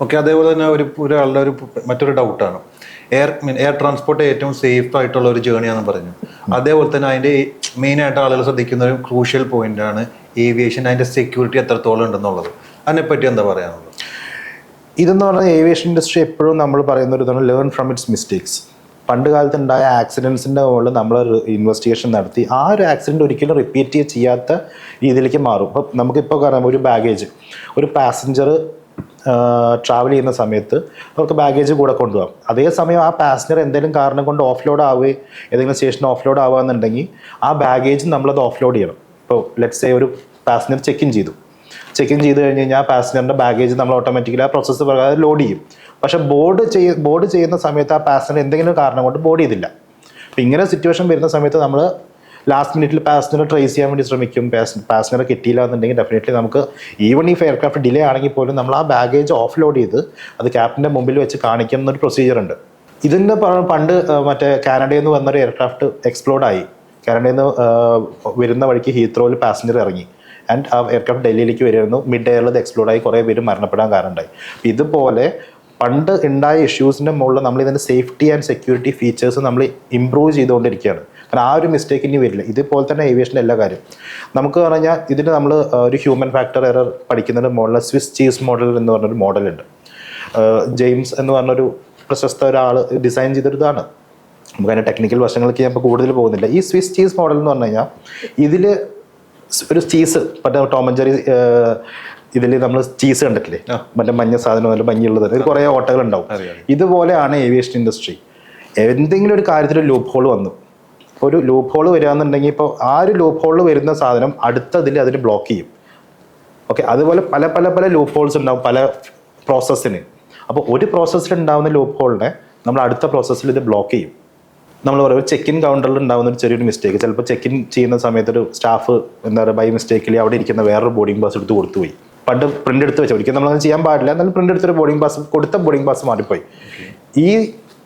Okay, അതേപോലെ തന്നെ ഒരാളുടെ മറ്റൊരു ഡൗട്ടാണ്, എയർ ട്രാൻസ്പോർട്ട് ഏറ്റവും സേഫ് ആയിട്ടുള്ള ഒരു ജേണിയാണെന്ന് പറഞ്ഞു. അതേപോലെ തന്നെ അതിൻ്റെ മെയിനായിട്ട് ആളുകൾ ശ്രദ്ധിക്കുന്ന ഒരു ക്രൂഷ്യൽ പോയിന്റാണ് ഏവിയേഷൻ, അതിൻ്റെ സെക്യൂരിറ്റി എത്രത്തോളം ഉണ്ടെന്നുള്ളത്. അതിനെപ്പറ്റി എന്താ പറയാനുള്ളത്? ഇതെന്ന് പറഞ്ഞാൽ ഏവിയേഷൻ ഇൻഡസ്ട്രി എപ്പോഴും നമ്മൾ പറയുന്ന ഒരു ഇതാണ്, ലേൺ ഫ്രം ഇറ്റ്സ് മിസ്റ്റേക്സ്. പണ്ട് കാലത്ത് ഉണ്ടായ ആക്സിഡൻസിൻ്റെ മുകളിൽ നമ്മൾ ഇൻവെസ്റ്റിഗേഷൻ നടത്തി ആ ഒരു ആക്സിഡൻറ്റ് ഒരിക്കലും റിപ്പീറ്റ് ചെയ്യാത്ത രീതിയിലേക്ക് മാറും. ഇപ്പം നമുക്കിപ്പോൾ കാണാം, ഒരു പാസഞ്ചർ ട്രാവൽ ചെയ്യുന്ന സമയത്ത് അവർക്ക് ബാഗേജ് കൂടെ കൊണ്ടുപോകാം. അതേസമയം ആ പാസഞ്ചർ എന്തെങ്കിലും കാരണം കൊണ്ട് ഓഫ് ആവുകയും ഏതെങ്കിലും സ്റ്റേഷനിൽ ഓഫ് ലോഡ് ആവുകയെന്നുണ്ടെങ്കിൽ ആ ബാഗേജ് നമ്മളത് ഓഫ് ലോഡ് ചെയ്യണം. ഇപ്പോൾ ലെറ്റ്സ് സേ ഒരു പാസഞ്ചർ ചെക്ക് ഇൻ ചെയ്തു കഴിഞ്ഞ് കഴിഞ്ഞാൽ ആ പാസഞ്ചറിൻ്റെ ബാഗേജ് നമ്മൾ ഓട്ടോമാറ്റിക്കലി ആ പ്രോസസ്സ് പ്രകാരം ലോഡ് ചെയ്യും. പക്ഷേ ബോർഡ് ചെയ്യുന്ന സമയത്ത് ആ പാസഞ്ചർ എന്തെങ്കിലും കാരണം കൊണ്ട് ബോർഡ് ചെയ്തില്ല. അപ്പം ഇങ്ങനെ സിറ്റുവേഷൻ വരുന്ന സമയത്ത് നമ്മൾ ലാസ്റ്റ് മിനിറ്റിൽ പാസഞ്ചറെ ട്രേസ് ചെയ്യാൻ വേണ്ടി ശ്രമിക്കും. പാസഞ്ചറെ കിട്ടിയില്ല എന്നുണ്ടെങ്കിൽ ഡെഫിനറ്റ്ലി നമുക്ക് ഈവൺ ഈ എയർക്രാഫ്റ്റ് ഡിലേ ആണെങ്കിൽ പോലും നമ്മൾ ആ ബാഗേജ് ഓഫ് ലോഡ് ചെയ്ത് അത് ക്യാപ്റ്റൻ്റെ മുമ്പിൽ വെച്ച് കാണിക്കുന്ന ഒരു പ്രൊസീജിയർ ഉണ്ട്. ഇതിൻ്റെ പണ്ട് മറ്റേ കാനഡയിൽ നിന്ന് വന്നൊരു എയർക്രാഫ്റ്റ് എക്സ്പ്ലോർഡായി. കാനഡയിൽ നിന്ന് വരുന്ന വഴിക്ക് ഹീത്രോയിൽ പാസഞ്ചർ ഇറങ്ങി ആൻഡ് ആ എയർക്രാഫ്റ്റ് ഡൽഹിയിലേക്ക് വരുമായിരുന്നു. മിഡ് എയറിൽ അത് എക്സ്പ്ലോർഡായി കുറേ പേര് മരണപ്പെടാൻ കാരണമുണ്ടായി. ഇതുപോലെ പണ്ട് ഉണ്ടായ ഇഷ്യൂസിൻ്റെ മുകളിൽ നമ്മൾ ഇതിൻ്റെ സേഫ്റ്റി ആൻഡ് സെക്യൂരിറ്റി ഫീച്ചേഴ്സ് നമ്മൾ ഇമ്പ്രൂവ് ചെയ്തുകൊണ്ടിരിക്കുകയാണ്. കാരണം ആ ഒരു മിസ്റ്റേക്ക് ഇനി വരില്ല. ഇതുപോലെ തന്നെ ഏവിയേഷൻ്റെ എല്ലാ കാര്യം നമുക്ക് പറഞ്ഞാൽ ഇതിന് നമ്മൾ ഒരു ഹ്യൂമൻ ഫാക്ടർ എറർ പഠിക്കുന്നതിന് മുകളിൽ സ്വിസ് ചീസ് മോഡൽ എന്ന് പറഞ്ഞൊരു മോഡലുണ്ട്. ജെയിംസ് എന്ന് പറഞ്ഞൊരു പ്രശസ്ത ഒരാൾ ഡിസൈൻ ചെയ്തൊരിതാണ്. നമുക്ക് അതിൻ്റെ ടെക്നിക്കൽ വശങ്ങൾക്ക് ഞാൻ ഇപ്പോൾ കൂടുതൽ പോകുന്നില്ല. ഈ സ്വിസ് ചീസ് മോഡൽ എന്ന് പറഞ്ഞു കഴിഞ്ഞാൽ ഇതിൽ ഒരു ചീസ് മറ്റേ ടോം ആൻഡ് ജെറി ഇതിൽ നമ്മൾ ചീസ് കണ്ടിട്ടില്ലേ, മറ്റേ മഞ്ഞ സാധനം നല്ല ഭംഗിയുള്ളത്, ഇത് കുറേ ഓട്ടകൾ ഉണ്ടാവും. ഇതുപോലെയാണ് ഏവിയേഷൻ ഇൻഡസ്ട്രി. എന്തെങ്കിലും ഒരു കാര്യത്തിൽ ലൂപ്പ് ഹോൾ വന്നു, ഒരു ലൂപ്പ് ഹോൾ വരികയെന്നുണ്ടെങ്കിൽ ഇപ്പോൾ ആ ഒരു ലൂപ്പ് ഹോളിൽ വരുന്ന സാധനം അടുത്തതിൽ അതിന് ബ്ലോക്ക് ചെയ്യും. ഓക്കെ, അതുപോലെ പല പല പല ലൂപ്പ് ഹോൾസ് ഉണ്ടാവും പല പ്രോസസ്സിന്. അപ്പോൾ ഒരു പ്രോസസ്സിൽ ഉണ്ടാകുന്ന ലൂപ്പ് ഹോളിനെ നമ്മൾ അടുത്ത പ്രോസസ്സിൽ ഇത് ബ്ലോക്ക് ചെയ്യും. നമ്മൾ പറയും ചെക്ക് ഇൻ കൗണ്ടറിൽ ഉണ്ടാകുന്ന ഒരു ചെറിയൊരു മിസ്റ്റേക്ക്, ചിലപ്പോൾ ചെക്ക് ഇൻ ചെയ്യുന്ന സമയത്ത് ഒരു സ്റ്റാഫ് എന്താ പറയുക ബൈ മിസ്റ്റേക്കിൽ അവിടെ ഇരിക്കുന്ന വേറൊരു ബോർഡിംഗ് പാസ് എടുത്ത് കൊടുത്തുപോയി. പണ്ട് പ്രിൻ്റ് എടുത്ത് വെച്ചാൽ ഒരിക്കലും നമ്മളത് ചെയ്യാൻ പാടില്ല, എന്നാലും പ്രിൻ്റ് എടുത്തൊരു ബോർഡിംഗ് പാസ് മാറിപ്പോയി. ഈ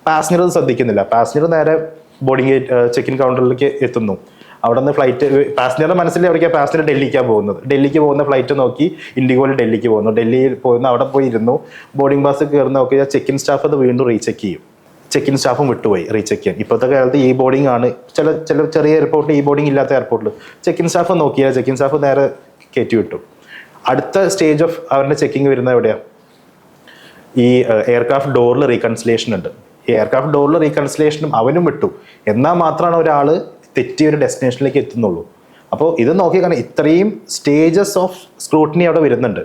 പാസഞ്ചർ അത് ശ്രദ്ധിക്കുന്നില്ല. പാസഞ്ചർ നേരെ ബോർഡിംഗ് ചെക്ക് ഇൻ കൗണ്ടറിലേക്ക് എത്തുന്നു. അവിടെ നിന്ന് ഫ്ലൈറ്റ് പാസഞ്ചറുടെ മനസ്സിൽ എവിടേക്കാണ് പാസഞ്ചർ ഡൽഹിക്ക് പോകുന്ന ഫ്ലൈറ്റ് നോക്കി ഇൻഡിഗോയിൽ ഡൽഹിക്ക് പോകുന്നു. ഡൽഹിയിൽ പോകുന്ന അവിടെ പോയി ഇരുന്നു, ബോർഡിംഗ് പാസ് കയറുന്ന നോക്കി ചെക്ക് ഇൻ സ്റ്റാഫ് അത് വീണ്ടും റീചെക്ക് ചെയ്യും. ചെക്ക് ഇൻ സ്റ്റാഫും വിട്ടുപോയി റീചെക്ക് ചെയ്യാൻ. ഇപ്പോഴത്തെ കാലത്ത് ഈ ബോർഡിംഗ് ആണ്. ചില ചെറിയ എയർപോർട്ടിൽ ഈ ബോർഡിംഗ് ഇല്ലാത്ത എയർപോർട്ടിൽ ചെക്ക് ഇൻ സ്റ്റാഫ് നോക്കിയാൽ ചെക്ക് ഇൻ സ്റ്റാഫ് നേരെ കയറ്റി വിട്ടു. അടുത്ത സ്റ്റേജ് ഓഫ് അവരുടെ ചെക്കിങ് വരുന്നത് എവിടെയാണ്? ഈ എയർക്രാഫ്റ്റ് ഡോറിൽ റീകൺസിലേഷൻ ഉണ്ട്. ഈ എയർക്രാഫ്റ്റ് ഡോറിൽ റീകൺസിലേഷനും അവനും വിട്ടു. എന്നാൽ മാത്രമാണ് ഒരാൾ തെറ്റിയൊരു ഡെസ്റ്റിനേഷനിലേക്ക് എത്തുന്നുള്ളൂ. അപ്പോൾ ഇത് നോക്കിയാൽ ഇത്രയും സ്റ്റേജസ് ഓഫ് സ്ക്രൂട്ടിനി അവിടെ വരുന്നുണ്ട്.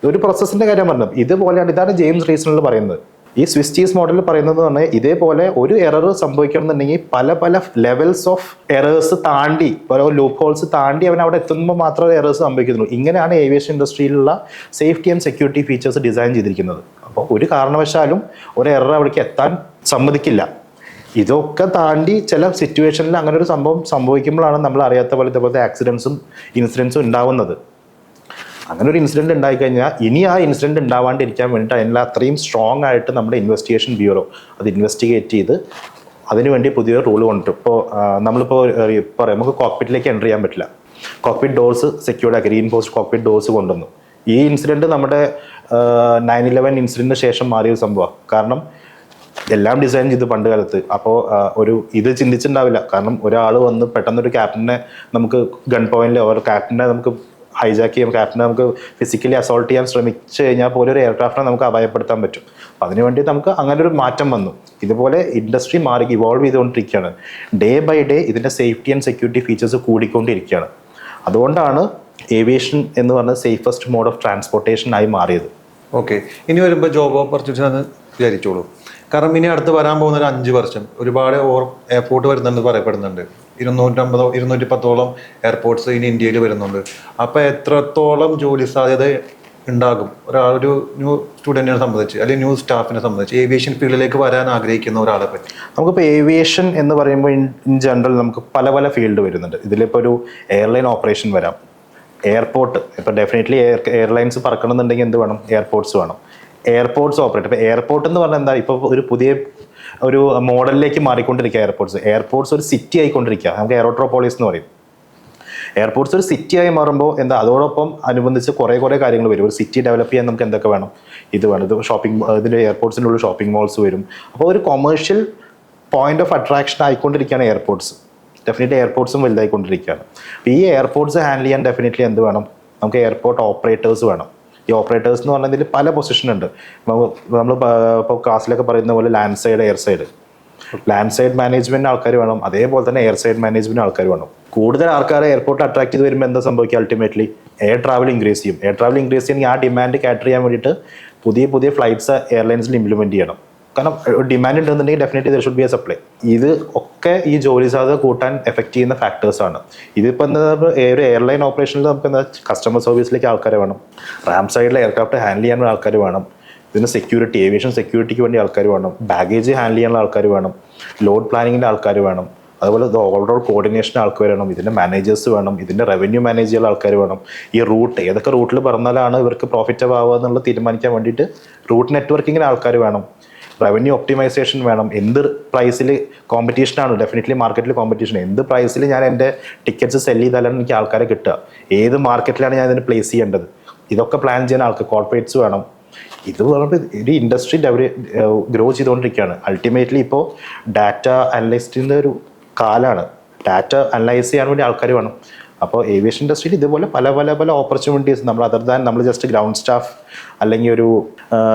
ഒരു പ്രോസസ്സിൻ്റെ കാര്യം പറഞ്ഞത് ഇതുപോലെയാണ്. ഇതാണ് ജെയിംസ് റീസണിൽ പറയുന്നത്. ഈ സ്വിസ് ചീസ് മോഡലിൽ പറയുന്നത് പറഞ്ഞാൽ ഇതേപോലെ ഒരു എറർ സംഭവിക്കണമെന്നുണ്ടെങ്കിൽ പല പല ലെവൽസ് ഓഫ് എറേഴ്സ് താണ്ടി, ഓരോ ലൂപ്പ് ഹോൾസ് താണ്ടി അവൻ അവിടെ എത്തുമ്പോൾ മാത്രമേ എറേഴ്സ് സംഭവിക്കുന്നുള്ളൂ. ഇങ്ങനെയാണ് ഏവിയേഷൻ ഇൻഡസ്ട്രിയിലുള്ള safety and security features design ചെയ്തിരിക്കുന്നത്. അപ്പോൾ ഒരു കാരണവശാലും ഒരു എറർ അവിടേക്ക് എത്താൻ സമ്മതിക്കില്ല. ഇതൊക്കെ താണ്ടി ചില സിറ്റുവേഷനിൽ അങ്ങനെ ഒരു സംഭവം സംഭവിക്കുമ്പോഴാണ് നമ്മൾ അറിയാത്ത പോലെ ഇതേപോലത്തെ ആക്സിഡൻസും ഇൻസിഡൻസും ഉണ്ടാവുന്നത്. അങ്ങനെ ഒരു ഇൻസിഡൻറ്റ് ഉണ്ടായിക്കഴിഞ്ഞാൽ ഇനി ആ ഇൻസിഡൻറ്റ് ഉണ്ടാവാണ്ടിരിക്കാൻ വേണ്ടിയിട്ട് അതിനുള്ള അത്രയും സ്ട്രോങ് ആയിട്ട് നമ്മുടെ ഇൻവെസ്റ്റിഗേഷൻ ബ്യൂറോ അത് ഇൻവെസ്റ്റിഗേറ്റ് ചെയ്ത് അതിനുവേണ്ടി പുതിയൊരു റൂൾ കൊണ്ടിട്ട് നമ്മളിപ്പോൾ പറയാം നമുക്ക് കോക്പിറ്റിലേക്ക് എൻ്റർ ചെയ്യാൻ പറ്റില്ല. കോക്പിറ്റ് ഡോർസ് സെക്യൂർഡ് ആക്കി, റീഇൻഫോഴ്സ്ഡ് കോക്പിറ്റ് ഡോർസ് കൊണ്ടുവന്നു. ഈ ഇൻസിഡൻറ്റ് നമ്മുടെ 9/11 ഇൻസിഡൻറ്റിന് ശേഷം മാറിയൊരു സംഭവമാണ്. കാരണം എല്ലാം ഡിസൈൻ ചെയ്തു പണ്ട് കാലത്ത്. അപ്പോൾ ഇത് ചിന്തിച്ചിട്ടുണ്ടാവില്ല. കാരണം ഒരാൾ വന്ന് പെട്ടെന്നൊരു ക്യാപ്റ്റനെ നമുക്ക് ഗൺ പോയിന്റിൽ ഒരു ക്യാപ്റ്റനെ നമുക്ക് ഹൈജാക്ക് ചെയ്യാം, ക്യാപ്റ്റനെ നമുക്ക് ഫിസിക്കലി അസോൾട്ട് ചെയ്യാൻ ശ്രമിച്ചു കഴിഞ്ഞാൽ പോലും ഒരു എയർക്രാഫ്റ്റിനെ നമുക്ക് അപായപ്പെടുത്താൻ പറ്റും. അപ്പം അതിനുവേണ്ടി നമുക്ക് അങ്ങനെ ഒരു മാറ്റം വന്നു. ഇതുപോലെ ഇൻഡസ്ട്രി മാറി ഇവോൾവ് ചെയ്തുകൊണ്ടിരിക്കുകയാണ്. ഡേ ബൈ ഡേ ഇതിൻ്റെ സേഫ്റ്റി ആൻഡ് സെക്യൂരിറ്റി ഫീച്ചേഴ്സ് കൂടിക്കൊണ്ടിരിക്കുകയാണ്. അതുകൊണ്ടാണ് ഏവിയേഷൻ എന്ന് പറഞ്ഞ സേഫസ്റ്റ് മോഡ് ഓഫ് ട്രാൻസ്പോർട്ടേഷൻ ആയി മാറിയത്. ഓക്കെ, ഇനി വരുമ്പോൾ ജോബ് ഓപ്പർച്യൂണിറ്റി എന്ന് വിചാരിച്ചോളൂ. കാരണം ഇനി അടുത്ത് വരാൻ പോകുന്ന ഒരു 5 വർഷം ഒരുപാട് എയർപോർട്ട് വരുന്നുണ്ട് പറയപ്പെടുന്നുണ്ട്. 210 എയർപോർട്ട്സ് ഇനി ഇന്ത്യയിൽ വരുന്നുണ്ട്. അപ്പോൾ എത്രത്തോളം ജോലി സാധ്യത ഉണ്ടാകും ഒരു ന്യൂ സ്റ്റുഡൻറ്റിനെ സംബന്ധിച്ച് അല്ലെങ്കിൽ ന്യൂ സ്റ്റാഫിനെ സംബന്ധിച്ച് ഏവിയേഷൻ ഫീൽഡിലേക്ക് വരാൻ ആഗ്രഹിക്കുന്ന ഒരാളെ പറ്റി? നമുക്കിപ്പോൾ ഏവിയേഷൻ എന്ന് പറയുമ്പോൾ ഇൻ ജനറൽ നമുക്ക് പല പല ഫീൽഡ് വരുന്നുണ്ട്. ഇതിലിപ്പോൾ ഒരു എയർലൈൻ ഓപ്പറേഷൻ വരാം, എയർപോർട്ട്. ഇപ്പോൾ ഡെഫിനറ്റ്ലി എയർലൈൻസ് പറക്കണമെന്നുണ്ടെങ്കിൽ എന്ത് വേണം? എയർപോർട്ട്സ് വേണം. Airports operate. ഇപ്പോൾ എയർപോർട്ട് എന്ന് പറഞ്ഞാൽ എന്താ, ഇപ്പോൾ ഒരു പുതിയ ഒരു മോഡലിലേക്ക് മാറിക്കൊണ്ടിരിക്കുക എയർപോർട്ട്സ് ഒരു സിറ്റി ആയിക്കൊണ്ടിരിക്കുക. നമുക്ക് എയറോട്രോപോളിസ് എന്ന് പറയും. എയർപോർട്ട്സ് ഒരു സിറ്റിയായി മാറുമ്പോൾ എന്താ അതോടൊപ്പം അനുബന്ധിച്ച് കുറേ കാര്യങ്ങൾ വരും. ഒരു സിറ്റി ഡെവലപ്പ് ചെയ്യാൻ നമുക്ക് എന്തൊക്കെ വേണം, ഇത് വേണം, ഇത് ഷോപ്പിംഗ്, ഇതിൻ്റെ എയർപോർട്ട്സിൻ്റെ ഉള്ളിൽ ഷോപ്പിംഗ് മോൾസ് വരും. അപ്പോൾ ഒരു കൊമേഴ്ഷ്യൽ പോയിന്റ് ഓഫ് അട്രാക്ഷൻ ആയിക്കൊണ്ടിരിക്കുകയാണ് എയർപോർട്ട്സ്. ഡെഫിനറ്റ്ലി എയർപോർട്ട്സും വലുതായിക്കൊണ്ടിരിക്കുകയാണ്. അപ്പോൾ ഈ എയർപോർട്ട്സ് ഹാൻഡിൽ ചെയ്യാൻ ഡെഫിനറ്റ്ലി എന്ത് വേണം, നമുക്ക് എയർപോർട്ട് ഓപ്പറേറ്റേഴ്സ് വേണം. ഈ ഓപ്പറേറ്റേഴ്സ് എന്ന് പറഞ്ഞതിൽ പല പൊസിഷൻ ഉണ്ട്. നമ്മൾ ഇപ്പോൾ ക്ലാസ്സിലൊക്കെ പറയുന്ന പോലെ land side, air side. Land side management ആൾക്കാർ വേണം, അതേപോലെ തന്നെ എയർ സൈഡ് മാനേജ്മെൻറ്റ് ആൾക്കാർ വേണം. കൂടുതൽ ആൾക്കാരെ എയർപോർട്ട് അട്രാക്ട് ചെയ്ത് വരുമ്പോൾ എന്താ സംഭവിക്കുക, അൾട്ടിമേറ്റ്ലി എയർ ട്രാവൽ ഇൻക്രീസ് ചെയ്യും. എയർ ട്രാവൽ ഇൻക്രീസ് ചെയ്യണമെങ്കിൽ ആ ഡിമാൻഡ് കാറ്റർ ചെയ്യാൻ വേണ്ടിയിട്ട് പുതിയ ഫ്ലൈറ്റ്സ് എയർലൈൻസിൽ ഇംപ്ലിമെൻറ്റ് ചെയ്യണം. കാരണം ഡിമാൻഡ് ഉണ്ടെന്നുണ്ടെങ്കിൽ definitely there should be A supply. ഇത് ഒക്കെ ഈ ജോലി സാധ്യത കൂട്ടാൻ എഫക്റ്റ് ചെയ്യുന്ന ഫാക്ടേഴ്സാണ്. ഇതിപ്പോൾ എന്താ, ഒരു എയർലൈൻ ഓപ്പറേഷനിൽ നമുക്ക് എന്താ, കസ്റ്റമർ സർവീസിലേക്ക് ആൾക്കാരെ വേണം, റാം സൈഡിലെ എയർക്രാഫ്റ്റ് ഹാൻഡിൽ ചെയ്യാൻ ആൾക്കാർ വേണം, ഇതിന് സെക്യൂരിറ്റി, ഏവിയേഷൻ സെക്യൂരിറ്റിക്ക് വേണ്ടി ആൾക്കാർ വേണം, ബാഗേജ് ഹാൻഡിൽ ചെയ്യാനുള്ള ആൾക്കാർ വേണം, ലോഡ് പ്ലാനിങ്ങിൻ്റെ ആൾക്കാർ വേണം, അതുപോലെ ഇത് ഓവറോൾ കോർഡിനേഷൻ ആൾക്കാർ വേണം, ഇതിൻ്റെ മാനേജേഴ്സ് വേണം, ഇതിൻ്റെ റവന്യൂ മാനേജ് ചെയ്യാൻ ആൾക്കാർ വേണം. ഈ റൂട്ട് ഏതൊക്കെ റൂട്ടിൽ പറഞ്ഞാലാണ് ഇവർക്ക് പ്രോഫിറ്റബിൾ ആവുക എന്നുള്ളത് തീരുമാനിക്കാൻ വേണ്ടിയിട്ട് റൂട്ട് നെറ്റ്വർക്കിങ്ങിന് ആൾക്കാർ വേണം, റവന്യൂ ഒപ്റ്റിമൈസേഷൻ വേണം. എന്ത് പ്രൈസിൽ കോമ്പറ്റീഷനാണ്, ഡെഫിനറ്റ്ലി മാർക്കറ്റിൽ കോമ്പറ്റീഷൻ, എന്ത് പ്രൈസിൽ ഞാൻ എൻ്റെ ടിക്കറ്റ്സ് സെല് ചെയ്താലാണ് എനിക്ക് ആൾക്കാരെ കിട്ടുക, ഏത് മാർക്കറ്റിലാണ് ഞാൻ ഇതിന് പ്ലേസ് ചെയ്യേണ്ടത്, ഇതൊക്കെ പ്ലാൻ ചെയ്യാൻ ആൾക്ക് കോർപ്പറേറ്റ്സ് വേണം. ഇത് പറഞ്ഞിട്ട് ഒരു ഇൻഡസ്ട്രി ഗ്രോ ചെയ്തുകൊണ്ടിരിക്കുകയാണ്. അൾട്ടിമേറ്റ്ലി ഇപ്പോൾ ഡാറ്റ അനലിസ്റ്റിൻ്റെ ഒരു കാലമാണ്. ഡാറ്റ അനലൈസ് ചെയ്യാൻ വേണ്ടി ആൾക്കാർ വേണം. അപ്പോൾ ഏവിയേഷൻ ഇൻഡസ്ട്രിയിൽ ഇതുപോലെ പല ഓപ്പർച്യൂണിറ്റീസ് നമ്മൾ അതർ ദാൻ നമ്മൾ ജസ്റ്റ് ഗ്രൗണ്ട് സ്റ്റാഫ് അല്ലെങ്കിൽ ഒരു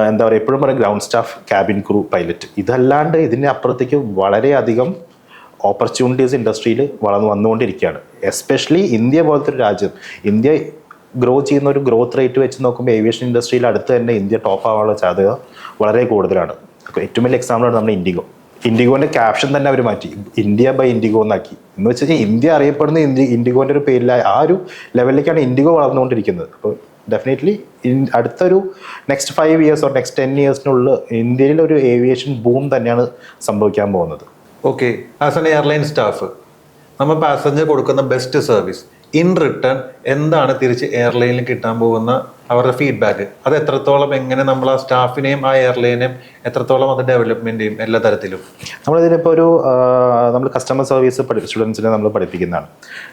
എന്താ പറയുക, എപ്പോഴും പറയും ground staff, cabin crew, pilot, ഇതല്ലാണ്ട് ഇതിൻ്റെ അപ്പുറത്തേക്ക് വളരെയധികം ഓപ്പർച്യൂണിറ്റീസ് ഇൻഡസ്ട്രിയിൽ വന്നുകൊണ്ടിരിക്കുകയാണ്. എസ്പെഷ്യലി ഇന്ത്യ പോലത്തെ ഒരു രാജ്യം, ഇന്ത്യ ഗ്രോ ചെയ്യുന്ന ഒരു ഗ്രോത്ത് റേറ്റ് വെച്ച് നോക്കുമ്പോൾ ഏവിയേഷൻ ഇൻഡസ്ട്രിയിൽ അടുത്ത് തന്നെ ഇന്ത്യ ടോപ്പ് ആവാനുള്ള സാധ്യത വളരെ കൂടുതലാണ്. അപ്പോൾ ഏറ്റവും വലിയ എക്സാമ്പിളാണ് നമ്മുടെ ഇൻഡിഗോൻ്റെ ക്യാപ്ഷൻ തന്നെ അവർ മാറ്റി, ഇന്ത്യ ബൈ ഇൻഡിഗോ എന്നാക്കി. എന്ന് വെച്ച് കഴിഞ്ഞാൽ ഇന്ത്യ അറിയപ്പെടുന്ന ഇൻഡിഗോൻ്റെ ഒരു പേരിലായ ആ ഒരു ലെവലിലേക്കാണ് ഇൻഡിഗോ വളർന്നുകൊണ്ടിരിക്കുന്നത്. അപ്പോൾ ഡെഫിനറ്റ്ലി അടുത്തൊരു നെക്സ്റ്റ് 5 years ഓർ നെക്സ്റ്റ് 10 yearsനുള്ളിൽ ഇന്ത്യയിൽ ഒരു ഏവിയേഷൻ ബൂം തന്നെയാണ് സംഭവിക്കാൻ പോകുന്നത്. Okay, as an airline staff നമ്മൾ പാസഞ്ചർ കൊടുക്കുന്ന ബെസ്റ്റ് സർവീസ് ഇൻ റിട്ടേൺ എന്താണ് തിരിച്ച് എയർലൈനിൽ കിട്ടാൻ പോകുന്ന അവരുടെ ഫീഡ്ബാക്ക്, അത് എത്രത്തോളം, എങ്ങനെ നമ്മൾ ആ സ്റ്റാഫിനെയും ആ എയർലൈനെയും എത്രത്തോളം അത് ഡെവലപ്മെന്റ് ചെയ്യും എല്ലാ തരത്തിലും? നമ്മളിതിനിപ്പോൾ നമ്മൾ കസ്റ്റമർ സർവീസ് സ്റ്റുഡൻസിനെ നമ്മൾ പഠിപ്പിക്കുന്നതാണ്.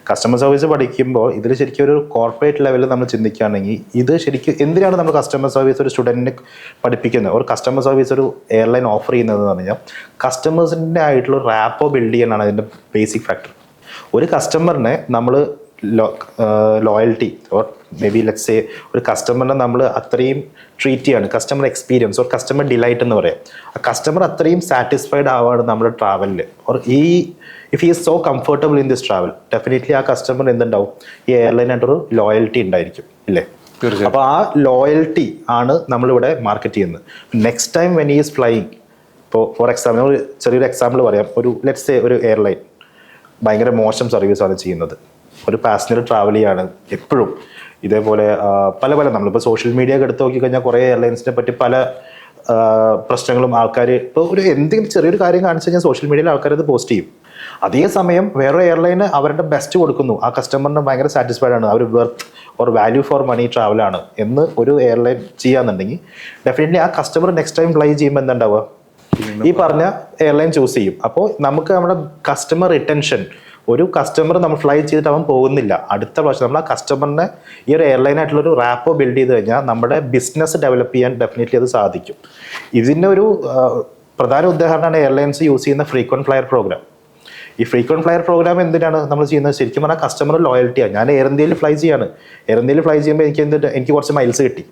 കസ്റ്റമർ സർവീസ് പഠിക്കുമ്പോൾ ഇതിൽ ശരിക്കും ഒരു കോർപ്പറേറ്റ് ലെവലിൽ നമ്മൾ ചിന്തിക്കുകയാണെങ്കിൽ ഇത് ശരിക്കും എന്തിനാണ് നമ്മൾ കസ്റ്റമർ സർവീസ് ഒരു സ്റ്റുഡൻറ്റിനെ പഠിപ്പിക്കുന്നത്, ഒരു കസ്റ്റമർ സർവീസ് ഒരു എയർലൈൻ ഓഫർ ചെയ്യുന്നതെന്ന് പറഞ്ഞാൽ കസ്റ്റമേഴ്സിൻ്റെ ആയിട്ടുള്ള റാപ്പോ ബിൽഡ് ചെയ്യാനാണ് അതിൻ്റെ ബേസിക് ഫാക്ടർ. ഒരു കസ്റ്റമറിനെ നമ്മൾ loyalty or maybe let's say ഒരു കസ്റ്റമറിനെ നമ്മൾ അത്രയും ട്രീറ്റ് ചെയ്യാണ്, customer experience or customer delight എന്ന് പറയാം. ആ കസ്റ്റമർ അത്രയും സാറ്റിസ്ഫൈഡ് ആവാണ് നമ്മുടെ ട്രാവലിൽ, or if he is so comfortable in this travel, definitely ആ കസ്റ്റമർ എന്തുണ്ടാവും, ഈ എയർലൈനായിട്ടൊരു ലോയൽറ്റി ഉണ്ടായിരിക്കും, ഇല്ലേ? അപ്പോൾ ആ ലോയൽറ്റി ആണ് നമ്മളിവിടെ മാർക്കറ്റ് ചെയ്യുന്നത്. Next time when is flying, ഇപ്പോൾ ഫോർ എക്സാമ്പിൾ ചെറിയൊരു എക്സാമ്പിൾ പറയാം, ഒരു ലെറ്റ്സ് സേ ഒരു എയർലൈൻ ഭയങ്കര മോശം സർവീസാണ് ചെയ്യുന്നത്, ഒരു പാസഞ്ചർ ട്രാവൽ ചെയ്യാണ് എപ്പോഴും ഇതേപോലെ പല നമ്മളിപ്പോൾ സോഷ്യൽ മീഡിയ ഒക്കെ എടുത്ത് നോക്കിക്കഴിഞ്ഞാൽ കുറേ എയർലൈൻസിനെ പറ്റി പല പ്രശ്നങ്ങളും ആൾക്കാർ ഇപ്പോൾ ഒരു എന്തെങ്കിലും ചെറിയൊരു കാര്യം കാണിച്ചു കഴിഞ്ഞാൽ സോഷ്യൽ മീഡിയയിൽ ആൾക്കാർ അത് പോസ്റ്റ് ചെയ്യും. അതേസമയം വേറെ എയർലൈന് അവരുടെ ബെസ്റ്റ് കൊടുക്കുന്നു, ആ കസ്റ്റമറിന് ഭയങ്കര സാറ്റിസ്ഫൈഡ് ആണ്, അവർ worth or value for money ട്രാവലാണ് എന്ന് ഒരു എയർലൈൻ ചെയ്യാന്നുണ്ടെങ്കിൽ ഡെഫിനറ്റ്ലി ആ കസ്റ്റമർ നെക്സ്റ്റ് ടൈം ഫ്ലൈ ചെയ്യുമ്പോൾ എന്താണ്ടാവുക, ഈ പറഞ്ഞ എയർലൈൻ ചൂസ് ചെയ്യും. അപ്പോൾ നമുക്ക് നമ്മുടെ കസ്റ്റമർ റിട്ടൻഷൻ, ഒരു കസ്റ്റമർ നമ്മൾ ഫ്ലൈ ചെയ്തിട്ട് അവൻ പോകുന്നില്ല, അടുത്ത പ്രാവശ്യം നമ്മൾ ആ കസ്റ്റമറിനെ ഈ ഒരു എയർലൈനായിട്ടുള്ളൊരു റാപ്പോ ബിൽഡ് ചെയ്ത് കഴിഞ്ഞാൽ നമ്മുടെ ബിസിനസ് ഡെവലപ്പ് ചെയ്യാൻ ഡെഫിനറ്റ്ലി അത് സാധിക്കും. ഇതിൻ്റെ ഒരു പ്രധാന ഉദാഹരണമാണ് എയർലൈൻസ് യൂസ് ചെയ്യുന്ന ഫ്രീക്വൻറ്റ് ഫ്ലയർ പ്രോഗ്രാം. ഈ ഫ്രീക്വൻറ്റ് ഫ്ലയർ പ്രോഗ്രാം എന്തിനാണ് നമ്മൾ ചെയ്യുന്നത്, ശരിക്കും പറഞ്ഞാൽ കസ്റ്റമർ ലോയൽറ്റിയാണ്. ഞാൻ എയർ ഇന്ത്യയിൽ ഫ്ലൈ ചെയ്യാണ്, എയർ ഇന്ത്യയിൽ ഫ്ലൈ ചെയ്യുമ്പോൾ എനിക്ക് കുറച്ച് മൈൽസ് കിട്ടി,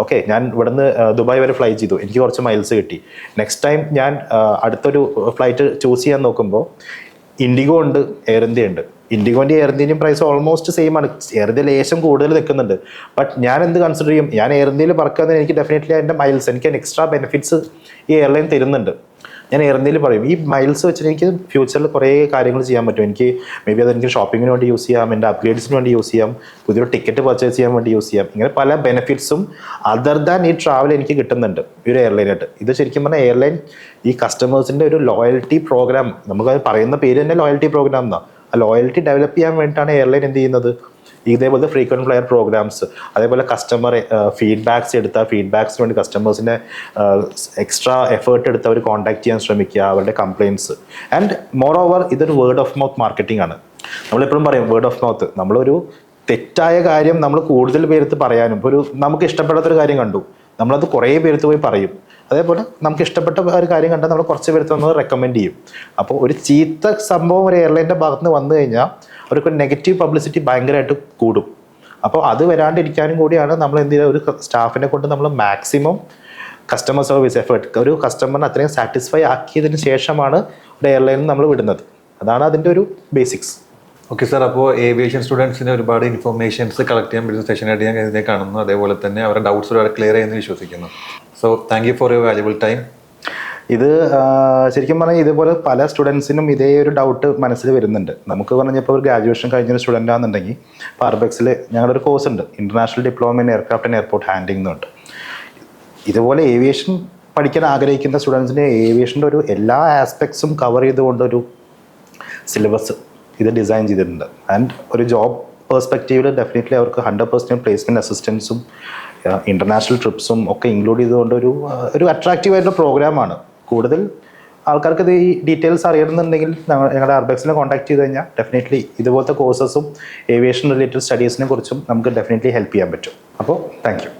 ഓക്കെ, ഞാൻ ഇവിടുന്ന് ദുബായ് വരെ ഫ്ലൈ ചെയ്തു, എനിക്ക് കുറച്ച് മൈൽസ് കിട്ടി. നെക്സ്റ്റ് ടൈം ഞാൻ അടുത്തൊരു ഫ്ലൈറ്റ് ചൂസ് ചെയ്യാൻ നോക്കുമ്പോൾ ഇൻഡിഗോ ഉണ്ട്, എയർ ഇന്ത്യ ഉണ്ട്. ഇൻഡിഗോൻ്റെ എയർ ഇന്ത്യൻ്റെയും പ്രൈസ് ഓൾമോസ്റ്റ് സെയിം ആണ്, എയർ ഇന്ത്യ ലേശം കൂടുതൽ നിൽക്കുന്നുണ്ട്. ബട്ട് ഞാൻ എന്ത് കൺസിഡർ ചെയ്യും, ഞാൻ എയർ ഇന്ത്യയിൽ പറക്കാതെ എനിക്ക് ഡെഫിനറ്റ്ലി എൻ്റെ മൈൽസ്, എനിക്ക് എക്സ്ട്രാ ബെനിഫിറ്റ്സ് ഈ എയർലൈൻ തരുന്നുണ്ട്. ഞാൻ എയർ ഇന്ത്യയിൽ പറയും ഈ മൈൽസ് വെച്ചിട്ട് എനിക്ക് ഫ്യൂച്ചറിൽ കുറേ കാര്യങ്ങൾ ചെയ്യാൻ പറ്റും. എനിക്ക് മേ ബി അതെനിക്ക് ഷോപ്പിങ്ങിന് വേണ്ടി യൂസ് ചെയ്യാം, എൻ്റെ അപ്ഗ്രേഡ്സിന് വേണ്ടി യൂസ് ചെയ്യാം, പുതിയൊരു ടിക്കറ്റ് പർച്ചേസ് ചെയ്യാൻ വേണ്ടി യൂസ് ചെയ്യാം. ഇങ്ങനെ പല ബെനിഫിറ്റ്സും അതർ ദാൻ ഈ ട്രാവൽ എനിക്ക് കിട്ടുന്നുണ്ട് ഈ ഒരു എയർലൈനായിട്ട്. ഇത് ശരിക്കും പറഞ്ഞാൽ എയർലൈൻ ഈ കസ്റ്റമേഴ്സിൻ്റെ ഒരു ലോയൽറ്റി പ്രോഗ്രാം, നമുക്കത് പറയുന്ന പേര് തന്നെ ലോയൽറ്റി പ്രോഗ്രാം എന്നാണ്. ആ ലോയൽറ്റി ഡെവലപ്പ് ചെയ്യാൻ വേണ്ടിയിട്ടാണ് എയർലൈൻ എന്ത് ചെയ്യുന്നത്, ഇതേപോലത്തെ ഫ്രീക്വൻറ്റ് ഫ്ലയർ പ്രോഗ്രാംസ്, അതേപോലെ കസ്റ്റമർ ഫീഡ്ബാക്സ് എടുത്താൽ ഫീഡ്ബാക്സിന് വേണ്ടി കസ്റ്റമേഴ്സിനെ എക്സ്ട്രാ എഫേർട്ട് എടുത്ത് അവർ കോൺടാക്ട് ചെയ്യാൻ ശ്രമിക്കുക, അവരുടെ കംപ്ലയിൻറ്റ്സ്. ആൻഡ് മോർ ഓവർ ഇതൊരു വേർഡ് ഓഫ് മൗത്ത് മാർക്കറ്റിംഗ് ആണ്. നമ്മളെപ്പോഴും പറയും വേർഡ് ഓഫ് മൗത്ത്. നമ്മളൊരു തെറ്റായ കാര്യം നമ്മൾ കൂടുതൽ പേരത്ത് പറയാനും, ഇപ്പോൾ ഒരു നമുക്ക് ഇഷ്ടപ്പെടാത്തൊരു കാര്യം കണ്ടു, നമ്മളത് കുറേ പേരത്ത് പോയി പറയും. അതേപോലെ നമുക്ക് ഇഷ്ടപ്പെട്ട ഒരു കാര്യം കണ്ടാൽ നമ്മൾ കുറച്ച് പേരത്ത് വന്ന് റെക്കമെൻഡ് ചെയ്യും. അപ്പോൾ ഒരു ചീത്ത സംഭവം ഒരു എയർലൈൻ്റെ ഭാഗത്ത് നിന്ന് വന്നു കഴിഞ്ഞാൽ അവർക്ക് നെഗറ്റീവ് പബ്ലിസിറ്റി ഭയങ്കരമായിട്ട് കൂടും. അപ്പോൾ അത് വരാണ്ടിരിക്കാനും കൂടിയാണ് നമ്മൾ എന്ത് ചെയ്യുക, ഒരു സ്റ്റാഫിനെ കൊണ്ട് നമ്മൾ മാക്സിമം കസ്റ്റമർ സർവീസ് എഫേർട്ട്, ഒരു കസ്റ്റമറിനെ അത്രയും സാറ്റിസ്ഫൈ ആക്കിയതിന് ശേഷമാണ് ഒരു എയർലൈനിൽ നമ്മൾ വിടുന്നത്. അതാണ് അതിൻ്റെ ഒരു ബേസിക്സ്. ഓക്കെ സാർ, അപ്പോൾ ഏവിയേഷൻ സ്റ്റുഡൻസിന് ഒരുപാട് ഇൻഫർമേഷൻസ് കളക്ട് ചെയ്യാൻ പറ്റുന്ന സെഷനായിട്ട് ഞാൻ ഇതിനെ കാണുന്നു. അതേപോലെ തന്നെ അവരുടെ ഡൗട്ട്സ് ഒരുപാട് ക്ലിയർ ചെയ്യുമെന്ന് വിശ്വസിക്കുന്നു. So thank you for your valuable time. ഇത് ശരിക്കും പറഞ്ഞാൽ ഇതുപോലെ പല സ്റ്റുഡൻസിനും ഇതേ ഒരു ഡൗട്ട് മനസ്സിൽ വരുന്നുണ്ട്. നമുക്ക് പറഞ്ഞപ്പോൾ ഒരു ഗ്രാജുവേഷൻ കഴിഞ്ഞൊരു സ്റ്റുഡൻ്റ് ആണെന്നുണ്ടെങ്കിൽ ഇപ്പോൾ ആർബെക്സിൽ ഞങ്ങളൊരു കോഴ്സ് ഉണ്ട്, international diploma in aircraft and airport handling എന്നുണ്ട്. ഇതുപോലെ ഏവിയേഷൻ പഠിക്കാൻ ആഗ്രഹിക്കുന്ന സ്റ്റുഡൻസിന് ഏവിയേഷൻ്റെ ഒരു എല്ലാ ആസ്പെക്ട്സും കവർ ചെയ്തുകൊണ്ടൊരു സിലബസ് ഇത് ഡിസൈൻ ചെയ്തിട്ടുണ്ട്. ആൻഡ് ഒരു ജോബ് പെർസ്പെക്റ്റീവിൽ ഡെഫിനറ്റ്ലി അവർക്ക് 100% പ്ലേസ്മെൻറ്റ് അസിസ്റ്റൻസും ഇൻ്റർനാഷണൽ ട്രിപ്സും ഒക്കെ ഇൻക്ലൂഡ് ചെയ്തുകൊണ്ട് ഒരു അട്രാക്റ്റീവ് ആയിട്ടുള്ള പ്രോഗ്രാമാണ്. കൂടുതൽ ആൾക്കാർക്ക് ഇത് ഈ ഡീറ്റെയിൽസ് അറിയണമെന്നുണ്ടെങ്കിൽ ഞങ്ങളുടെ ആർബെക്സിനെ കോൺടാക്ട് ചെയ്ത് കഴിഞ്ഞാൽ ഡെഫിനറ്റ്ലി ഇതുപോലത്തെ കോഴ്സസും ഏവിയേഷൻ റിലേറ്റഡ് സ്റ്റഡീസിനെ കുറിച്ചും നമുക്ക് ഡെഫിനറ്റ്ലി ഹെൽപ്പ് ചെയ്യാൻ പറ്റും. അപ്പോൾ താങ്ക് യു.